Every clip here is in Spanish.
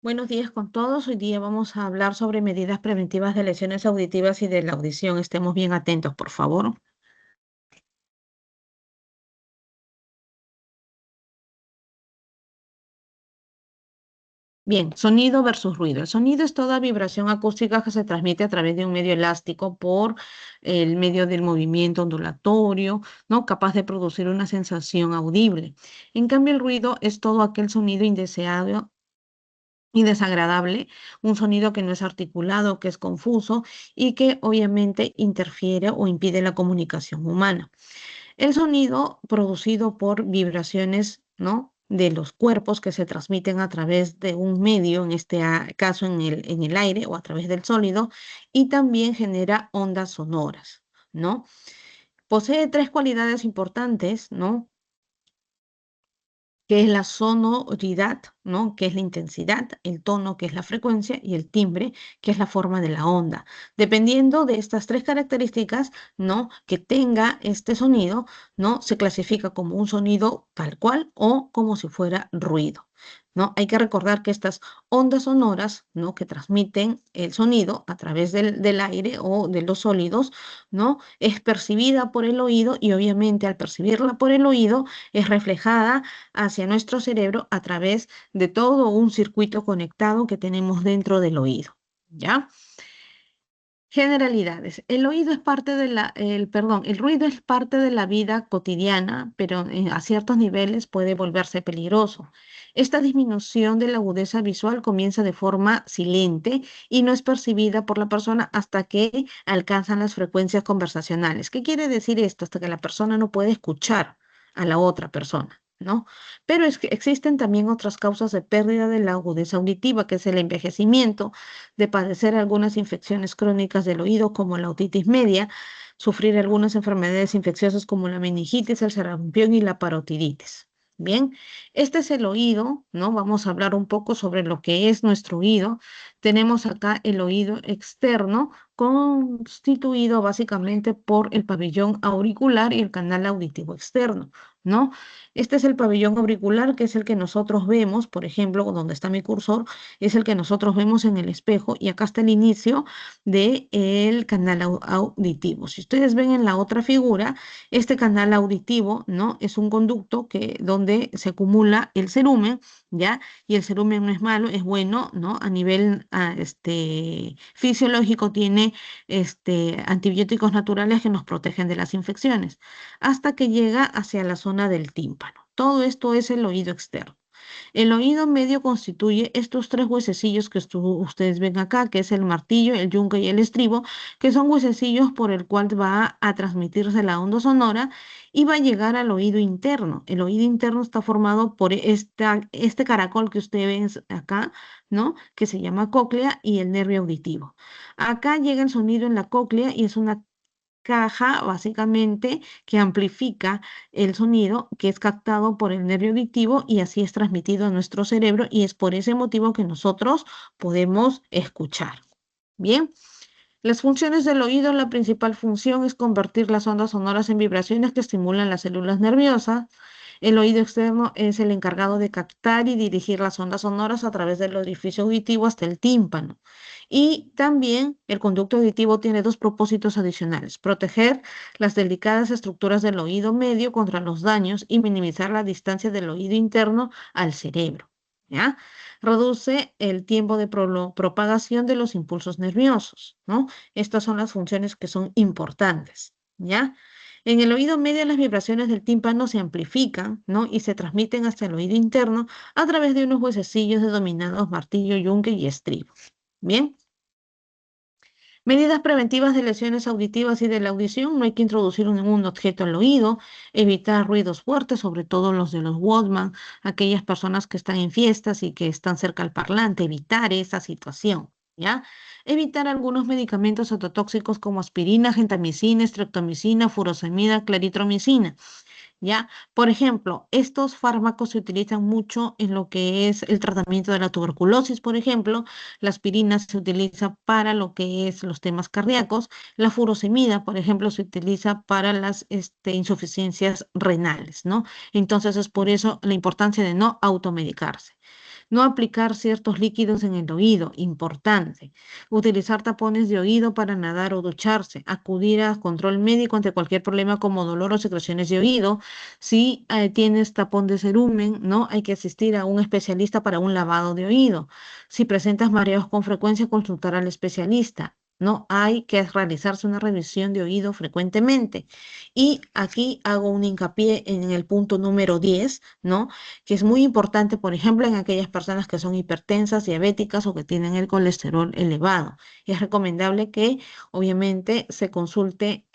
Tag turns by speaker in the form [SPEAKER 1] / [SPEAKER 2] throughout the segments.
[SPEAKER 1] Buenos días con todos. Hoy día vamos a hablar sobre medidas preventivas de lesiones auditivas y de la audición. Estemos bien atentos, por favor. Bien, sonido versus ruido. El sonido es toda vibración acústica que se transmite a través de un medio elástico por el medio del movimiento ondulatorio, ¿no? Capaz de producir una sensación audible. En cambio, el ruido es todo aquel sonido indeseado y desagradable, un sonido que no es articulado, que es confuso y que obviamente interfiere o impide la comunicación humana. El sonido producido por vibraciones, ¿no? De los cuerpos que se transmiten a través de un medio, en este caso en el aire o a través del sólido, y también genera ondas sonoras, ¿no? Posee tres cualidades importantes, ¿no? Que es la sonoridad, ¿no? Que es la intensidad, el tono, que es la frecuencia, y el timbre, que es la forma de la onda. Dependiendo de estas tres características, ¿no? Que tenga este sonido, ¿no? Se clasifica como un sonido tal cual o como si fuera ruido, ¿no? Hay que recordar que estas ondas sonoras, ¿no? Que transmiten el sonido a través del aire o de los sólidos, ¿no? Es percibida por el oído y obviamente al percibirla por el oído es reflejada hacia nuestro cerebro a través de todo un circuito conectado que tenemos dentro del oído, ¿ya? Generalidades. El oído es parte de el ruido es parte de la vida cotidiana, pero a ciertos niveles puede volverse peligroso. Esta disminución de la agudeza visual comienza de forma silente y no es percibida por la persona hasta que alcanzan las frecuencias conversacionales. ¿Qué quiere decir esto? Hasta que la persona no puede escuchar a la otra persona, ¿no? Pero es que existen también otras causas de pérdida de la agudeza auditiva, que es el envejecimiento, de padecer algunas infecciones crónicas del oído como la otitis media, sufrir algunas enfermedades infecciosas como la meningitis, el sarampión y la parotiditis. Bien, este es el oído, ¿no? Vamos a hablar un poco sobre lo que es nuestro oído. Tenemos acá el oído externo, constituido básicamente por el pabellón auricular y el canal auditivo externo, ¿no? Este es el pabellón auricular, que es el que nosotros vemos, por ejemplo, donde está mi cursor, es el que nosotros vemos en el espejo y acá está el inicio del canal auditivo. Si ustedes ven en la otra figura, este canal auditivo, ¿no? Es un conducto donde se acumula el cerumen, ¿ya? Y el cerumen no es malo, es bueno, ¿no? A nivel fisiológico tiene antibióticos naturales que nos protegen de las infecciones, hasta que llega hacia la zona del tímpano. Todo esto es el oído externo. El oído medio constituye estos tres huesecillos que ustedes ven acá, que es el martillo, el yunque y el estribo, que son huesecillos por el cual va a transmitirse la onda sonora y va a llegar al oído interno. El oído interno está formado por este caracol que ustedes ven acá, ¿no? Que se llama cóclea y el nervio auditivo. Acá llega el sonido en la cóclea y es una caja básicamente que amplifica el sonido que es captado por el nervio auditivo y así es transmitido a nuestro cerebro y es por ese motivo que nosotros podemos escuchar. Bien, las funciones del oído, la principal función es convertir las ondas sonoras en vibraciones que estimulan las células nerviosas. El oído externo es el encargado de captar y dirigir las ondas sonoras a través del orificio auditivo hasta el tímpano. Y también el conducto auditivo tiene dos propósitos adicionales: proteger las delicadas estructuras del oído medio contra los daños y minimizar la distancia del oído interno al cerebro. ¿Ya? Reduce el tiempo de propagación de los impulsos nerviosos, ¿no? Estas son las funciones que son importantes, ¿ya? En el oído medio las vibraciones del tímpano se amplifican, ¿no? Y se transmiten hasta el oído interno a través de unos huesecillos denominados martillo, yunque y estribo. Bien. Medidas preventivas de lesiones auditivas y de la audición: no hay que introducir ningún objeto al oído, evitar ruidos fuertes, sobre todo los de los Walkman, aquellas personas que están en fiestas y que están cerca al parlante, evitar esa situación, ¿ya? Evitar algunos medicamentos ototóxicos como aspirina, gentamicina, streptomicina, furosemida, claritromicina. ¿Ya? Por ejemplo, estos fármacos se utilizan mucho en lo que es el tratamiento de la tuberculosis, por ejemplo. La aspirina se utiliza para lo que es los temas cardíacos. La furosemida, por ejemplo, se utiliza para las insuficiencias renales, ¿no? Entonces es por eso la importancia de no automedicarse. No aplicar ciertos líquidos en el oído, importante. Utilizar tapones de oído para nadar o ducharse. Acudir a control médico ante cualquier problema como dolor o secreciones de oído. Si tienes tapón de cerumen, ¿no? Hay que asistir a un especialista para un lavado de oído. Si presentas mareos con frecuencia, consultar al especialista. No hay que realizarse una revisión de oído frecuentemente. Y aquí hago un hincapié en el punto número 10, ¿no? Que es muy importante, por ejemplo, en aquellas personas que son hipertensas, diabéticas o que tienen el colesterol elevado. Es recomendable que, obviamente, se consulte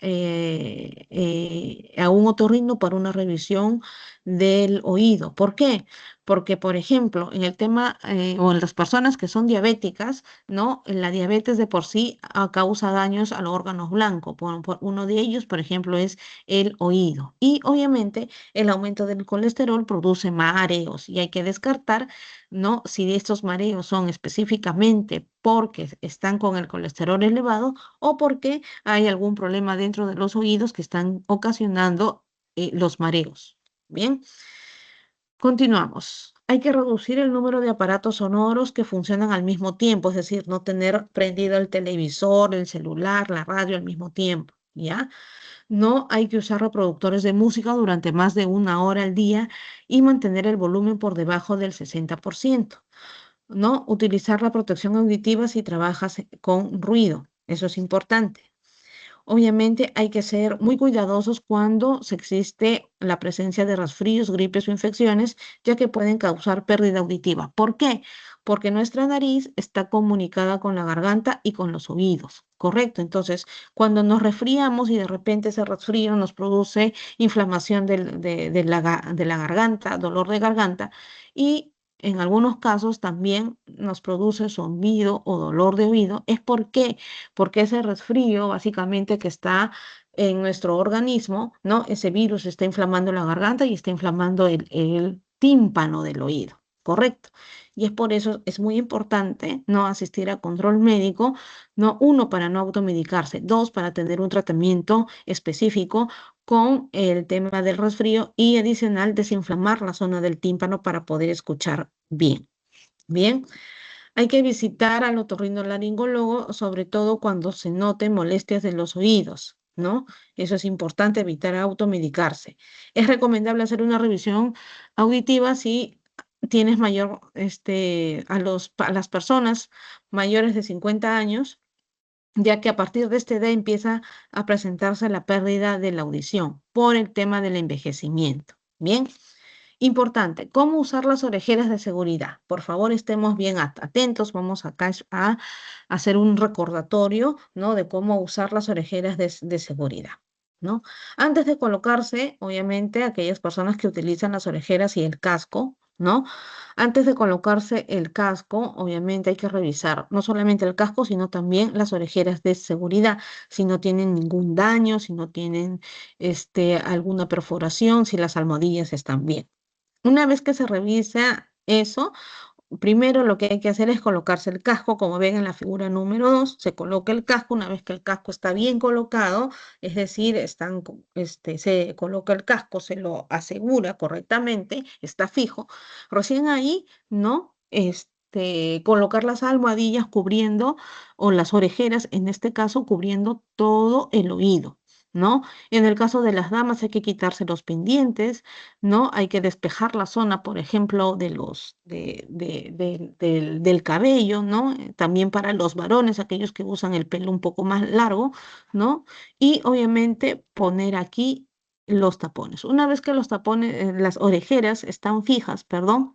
[SPEAKER 1] a un otorrino para una revisión del oído. ¿Por qué? Porque, por ejemplo, en el tema o en las personas que son diabéticas, ¿no? La diabetes de por sí causa daños a los órganos blancos. Uno de ellos, por ejemplo, es el oído. Y obviamente el aumento del colesterol produce mareos y hay que descartar, ¿no? Si estos mareos son específicamente porque están con el colesterol elevado o porque hay algún problema dentro de los oídos que están ocasionando los mareos. Bien. Continuamos. Hay que reducir el número de aparatos sonoros que funcionan al mismo tiempo, es decir, no tener prendido el televisor, el celular, la radio al mismo tiempo, ¿ya? No hay que usar reproductores de música durante más de una hora al día y mantener el volumen por debajo del 60%. No utilizar la protección auditiva si trabajas con ruido. Eso es importante. Obviamente hay que ser muy cuidadosos cuando se existe la presencia de resfríos, gripes o infecciones, ya que pueden causar pérdida auditiva. ¿Por qué? Porque nuestra nariz está comunicada con la garganta y con los oídos. Correcto. Entonces, cuando nos resfriamos y de repente ese resfrío nos produce inflamación de la garganta, dolor de garganta y en algunos casos también nos produce zumbido o dolor de oído, es porque ese resfrío básicamente que está en nuestro organismo, ¿no? Ese virus está inflamando la garganta y está inflamando el tímpano del oído, ¿correcto? Y es por eso es muy importante no asistir a control médico, no uno para no automedicarse, dos para tener un tratamiento específico con el tema del resfrío y adicional desinflamar la zona del tímpano para poder escuchar bien. Bien. Hay que visitar al otorrinolaringólogo, sobre todo cuando se noten molestias de los oídos, ¿no? Eso es importante, evitar automedicarse. Es recomendable hacer una revisión auditiva si tienes mayor, a las personas mayores de 50 años, ya que a partir de esta edad empieza a presentarse la pérdida de la audición por el tema del envejecimiento. Bien. Importante, ¿cómo usar las orejeras de seguridad? Por favor, estemos bien atentos. Vamos acá a hacer un recordatorio, ¿no? De cómo usar las orejeras de seguridad, ¿no? Antes de colocarse, obviamente, aquellas personas que utilizan las orejeras y el casco, ¿no? Antes de colocarse el casco, obviamente hay que revisar no solamente el casco, sino también las orejeras de seguridad, si no tienen ningún daño, si no tienen alguna perforación, si las almohadillas están bien. Una vez que se revisa eso, primero lo que hay que hacer es colocarse el casco, como ven en la figura número 2, se coloca el casco, una vez que el casco está bien colocado, es decir, se coloca el casco, se lo asegura correctamente, está fijo, recién ahí, ¿no? Colocar las almohadillas cubriendo, o las orejeras, en este caso, cubriendo todo el oído, ¿no? En el caso de las damas hay que quitarse los pendientes, ¿no? Hay que despejar la zona, por ejemplo, del cabello, ¿no? También para los varones, aquellos que usan el pelo un poco más largo, ¿no? Y obviamente poner aquí los tapones. Una vez que los tapones, las orejeras están fijas, perdón,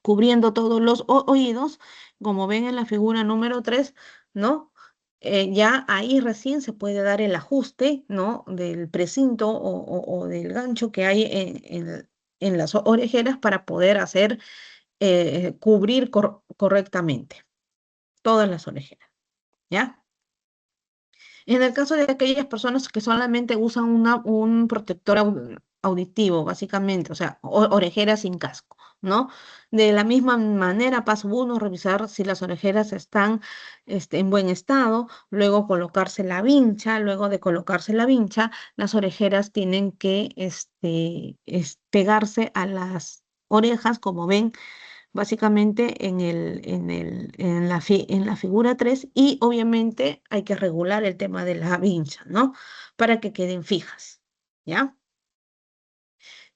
[SPEAKER 1] cubriendo todos los oídos, como ven en la figura número 3, ¿no? Ya ahí recién se puede dar el ajuste, ¿no? Del precinto o del gancho que hay en las orejeras para poder hacer, cubrir correctamente todas las orejeras, ¿ya? En el caso de aquellas personas que solamente usan un protector auditivo, básicamente, o sea, orejeras sin casco, ¿no? De la misma manera, paso uno, revisar si las orejeras están en buen estado, luego colocarse la vincha, luego de colocarse la vincha, las orejeras tienen que pegarse a las orejas, como ven, básicamente en la figura 3 y obviamente hay que regular el tema de la vincha, ¿no? Para que queden fijas, ¿ya?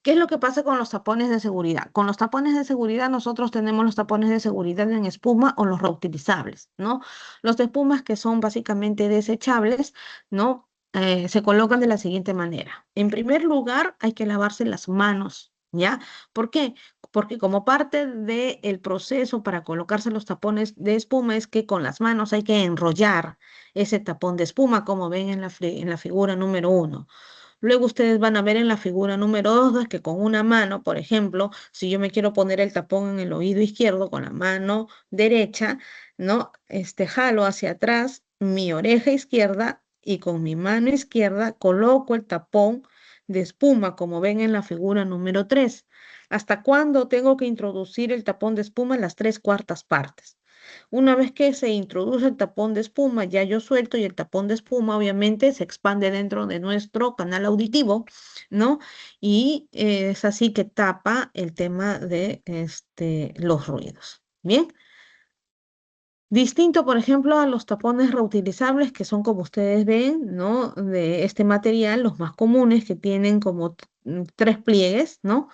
[SPEAKER 1] ¿Qué es lo que pasa con los tapones de seguridad? Con los tapones de seguridad nosotros tenemos los tapones de seguridad en espuma o los reutilizables, ¿no? Los de espumas que son básicamente desechables, ¿no? Se colocan de la siguiente manera. En primer lugar, hay que lavarse las manos, ¿ya? ¿Por qué? Porque como parte del proceso para colocarse los tapones de espuma es que con las manos hay que enrollar ese tapón de espuma, como ven en la figura número 1. Luego ustedes van a ver en la figura número 2 que con una mano, por ejemplo, si yo me quiero poner el tapón en el oído izquierdo con la mano derecha, ¿no? Jalo hacia atrás mi oreja izquierda y con mi mano izquierda coloco el tapón de espuma, como ven en la figura número 3. ¿Hasta cuándo tengo que introducir el tapón de espuma? En las 3/4 partes. Una vez que se introduce el tapón de espuma, ya yo suelto y el tapón de espuma obviamente se expande dentro de nuestro canal auditivo, ¿no? Y es así que tapa el tema de los ruidos. Bien. Distinto, por ejemplo, a los tapones reutilizables, que son como ustedes ven, ¿no? De este material, los más comunes, que tienen como 3 pliegues, ¿no?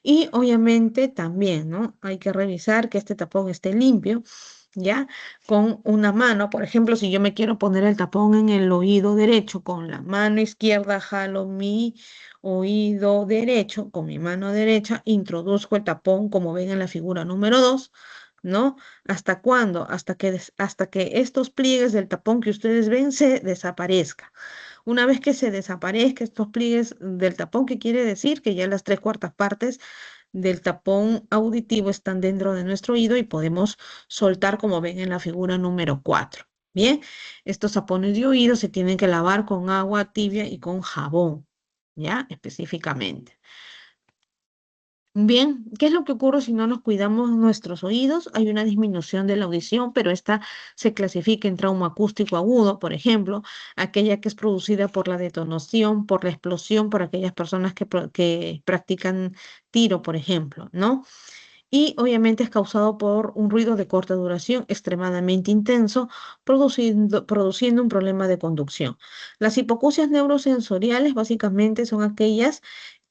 [SPEAKER 1] Y obviamente también, ¿no? Hay que revisar que este tapón esté limpio, ¿ya? Con una mano, por ejemplo, si yo me quiero poner el tapón en el oído derecho, con la mano izquierda jalo mi oído derecho, con mi mano derecha introduzco el tapón, como ven en la figura número 2, ¿no? ¿Hasta cuándo? Hasta que estos pliegues del tapón que ustedes ven se desaparezca. Una vez que se desaparezca estos pliegues del tapón, ¿qué quiere decir? Que ya las 3/4 partes del tapón auditivo están dentro de nuestro oído y podemos soltar como ven en la figura número 4. Bien, estos tapones de oído se tienen que lavar con agua tibia y con jabón, ¿ya? Específicamente. Bien, ¿qué es lo que ocurre si no nos cuidamos nuestros oídos? Hay una disminución de la audición, pero esta se clasifica en trauma acústico agudo, por ejemplo, aquella que es producida por la detonación, por la explosión, por aquellas personas que practican tiro, por ejemplo, ¿no? Y obviamente es causado por un ruido de corta duración extremadamente intenso, produciendo un problema de conducción. Las hipoacusias neurosensoriales básicamente son aquellas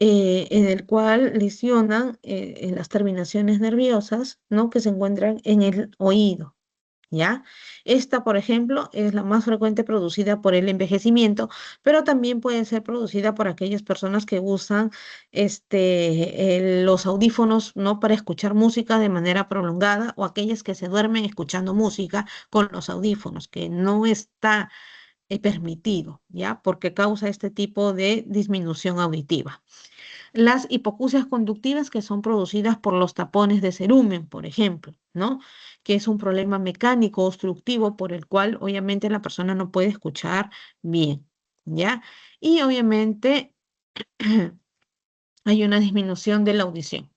[SPEAKER 1] en el cual lesionan en las terminaciones nerviosas, ¿no? Que se encuentran en el oído. ¿Ya? Esta, por ejemplo, es la más frecuente producida por el envejecimiento, pero también puede ser producida por aquellas personas que usan los audífonos, ¿no? Para escuchar música de manera prolongada o aquellas que se duermen escuchando música con los audífonos, que no está permitido, ¿ya? Porque causa este tipo de disminución auditiva. Las hipoacusias conductivas que son producidas por los tapones de cerumen, por ejemplo, ¿no? Que es un problema mecánico obstructivo por el cual obviamente la persona no puede escuchar bien, ¿ya? Y obviamente hay una disminución de la audición.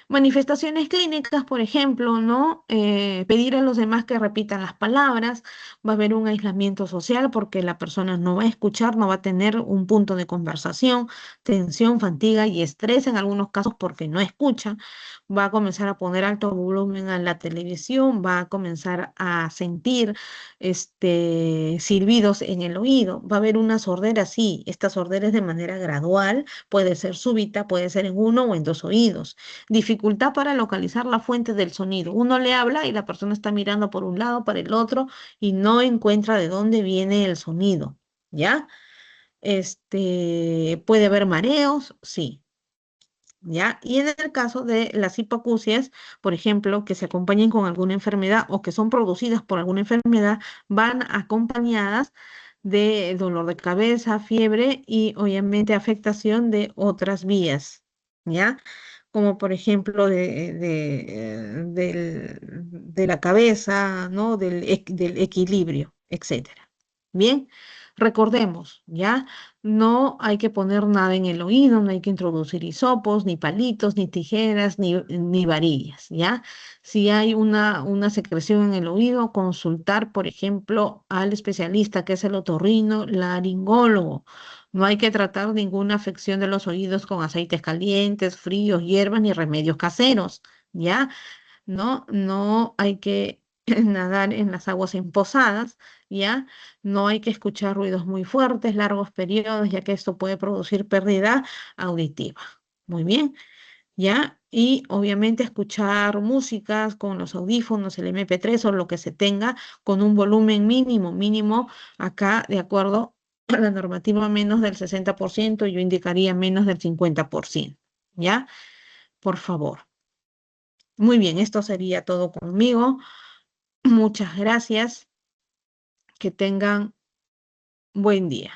[SPEAKER 1] Manifestaciones clínicas, por ejemplo, ¿no? Pedir a los demás que repitan las palabras, va a haber un aislamiento social porque la persona no va a escuchar, no va a tener un punto de conversación, tensión, fatiga y estrés en algunos casos porque no escucha, va a comenzar a poner alto volumen a la televisión, va a comenzar a sentir silbidos en el oído, va a haber una sordera, sí, esta sordera es de manera gradual, puede ser súbita, puede ser en uno o en dos oídos. Dificultad para localizar la fuente del sonido. Uno le habla y la persona está mirando por un lado, para el otro y no encuentra de dónde viene el sonido, ¿ya? Puede haber mareos, sí, ¿ya? Y en el caso de las hipoacusias, por ejemplo, que se acompañen con alguna enfermedad o que son producidas por alguna enfermedad, van acompañadas de dolor de cabeza, fiebre y obviamente afectación de otras vías, ¿ya? Como por ejemplo de la cabeza, ¿no? Del equilibrio, etcétera. Bien, recordemos, ¿ya? No hay que poner nada en el oído, no hay que introducir hisopos, ni palitos, ni tijeras, ni varillas, ¿ya? Si hay una secreción en el oído, consultar, por ejemplo, al especialista que es el otorrino laringólogo. No hay que tratar ninguna afección de los oídos con aceites calientes, fríos, hierbas ni remedios caseros, ¿ya? ¿no? No hay que nadar en las aguas empozadas, ¿ya? No hay que escuchar ruidos muy fuertes, largos periodos, ya que esto puede producir pérdida auditiva. Muy bien. ¿Ya? Y obviamente escuchar músicas con los audífonos, el MP3 o lo que se tenga, con un volumen mínimo, mínimo acá, de acuerdo a la normativa, menos del 60%, yo indicaría menos del 50%, ¿ya? Por favor. Muy bien, esto sería todo conmigo. Muchas gracias. Que tengan buen día.